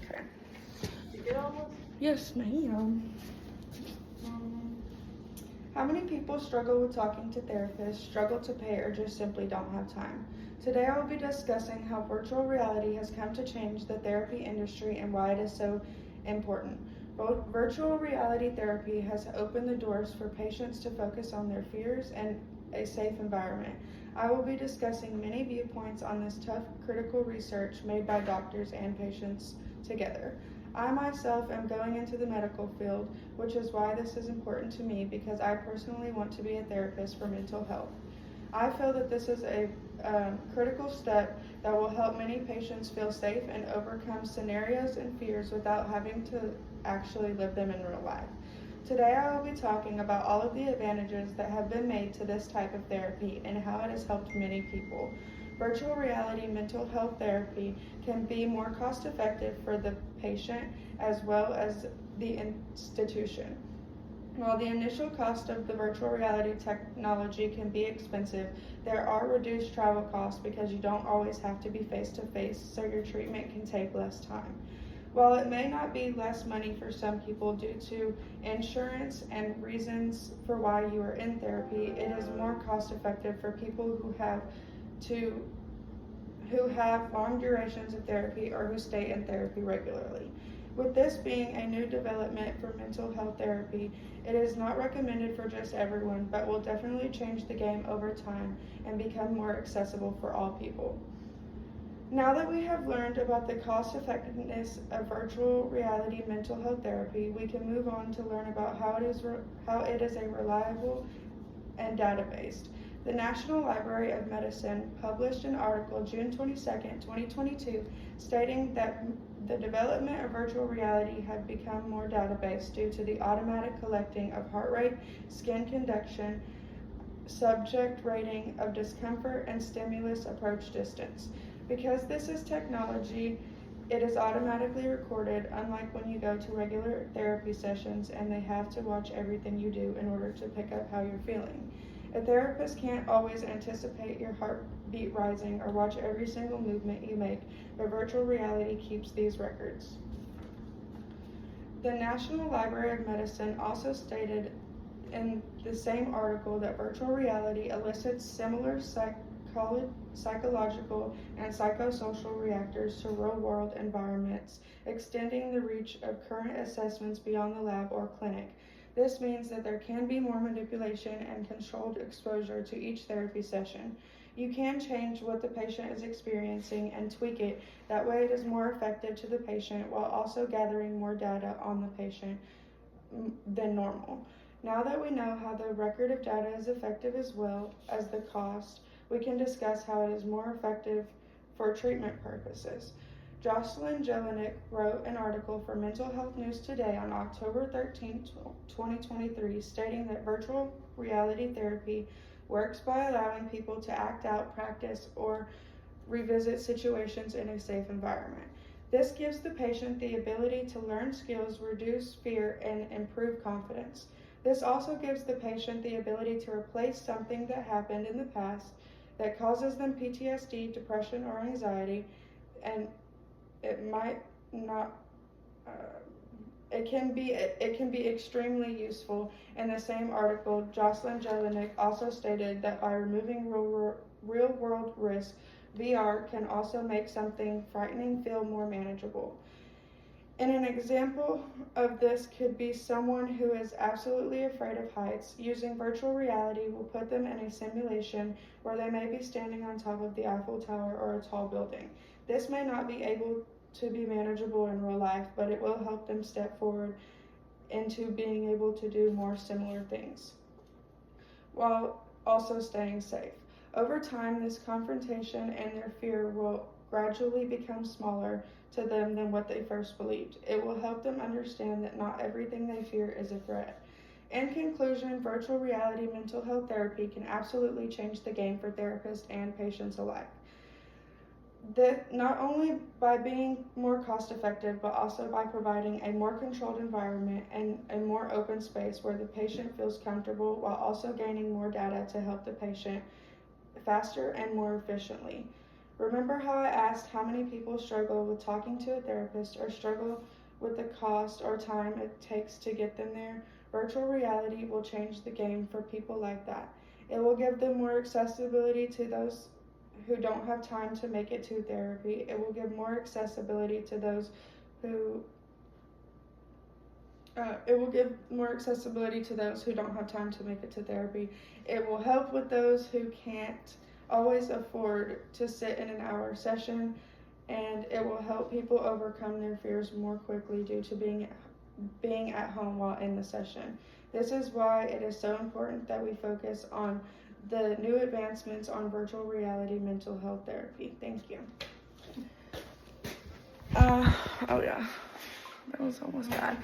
Okay. You get all those? Yes, ma'am. How many people struggle with talking to therapists, struggle to pay, or just simply don't have time? Today I will be discussing how virtual reality has come to change the therapy industry and why it is so important. Virtual reality therapy has opened the doors for patients to focus on their fears and a safe environment. I will be discussing many viewpoints on this tough, critical research made by doctors and patients together. I myself am going into the medical field, which is why this is important to me because I personally want to be a therapist for mental health. I feel that this is a critical step that will help many patients feel safe and overcome scenarios and fears without having to actually live them in real life. Today I will be talking about all of the advantages that have been made to this type of therapy and how it has helped many people. Virtual reality mental health therapy can be more cost effective for the patient as well as the institution. While the initial cost of the virtual reality technology can be expensive, there are reduced travel costs because you don't always have to be face to face, so your treatment can take less time. While it may not be less money for some people due to insurance and reasons for why you are in therapy, it is more cost effective for people who have long durations of therapy or who stay in therapy regularly. With this being a new development for mental health therapy, it is not recommended for just everyone, but will definitely change the game over time and become more accessible for all people. Now that we have learned about the cost effectiveness of virtual reality mental health therapy, we can move on to learn about how it is a reliable and data-based. The National Library of Medicine published an article June 22, 2022, stating that the development of virtual reality had become more data-based due to the automatic collecting of heart rate, skin conduction, subject rating of discomfort, and stimulus approach distance. Because this is technology, it is automatically recorded, unlike when you go to regular therapy sessions and they have to watch everything you do in order to pick up how you're feeling. A therapist can't always anticipate your heartbeat rising or watch every single movement you make, but virtual reality keeps these records. The National Library of Medicine also stated in the same article that virtual reality elicits similar psychological and psychosocial reactors to real-world environments, extending the reach of current assessments beyond the lab or clinic. This means that there can be more manipulation and controlled exposure to each therapy session. You can change what the patient is experiencing and tweak it. That way it is more effective to the patient while also gathering more data on the patient than normal. Now that we know how the record of data is effective as well as the cost, we can discuss how it is more effective for treatment purposes. Jocelyn Jelinek wrote an article for Mental Health News Today on October 13, 2023, stating that virtual reality therapy works by allowing people to act out, practice, or revisit situations in a safe environment. This gives the patient the ability to learn skills, reduce fear, and improve confidence. This also gives the patient the ability to replace something that happened in the past that causes them PTSD, depression, or anxiety, and it might not. It can be extremely useful. In the same article, Jocelyn Jelinek also stated that by removing real-world risk, VR can also make something frightening feel more manageable. And an example of this could be someone who is absolutely afraid of heights. Using virtual reality will put them in a simulation where they may be standing on top of the Eiffel Tower or a tall building. This may not be able to be manageable in real life, but it will help them step forward into being able to do more similar things, while also staying safe. Over time, this confrontation and their fear will gradually become smaller to them than what they first believed. It will help them understand that not everything they fear is a threat. In conclusion, virtual reality mental health therapy can absolutely change the game for therapists and patients alike. That not only by being more cost effective, but also by providing a more controlled environment and a more open space where the patient feels comfortable while also gaining more data to help the patient faster and more efficiently. Remember how I asked how many people struggle with talking to a therapist or struggle with the cost or time it takes to get them there? Virtual reality will change the game for people like that. It will give them more accessibility to those who don't have time to make it to therapy. It will give more accessibility to those who don't have time to make it to therapy. It will help with those who can't always afford to sit in an hour session, and it will help people overcome their fears more quickly due to being at home while in the session. This is why it is so important that we focus on the new advancements on virtual reality mental health therapy. Thank you. Oh yeah, that was almost bad.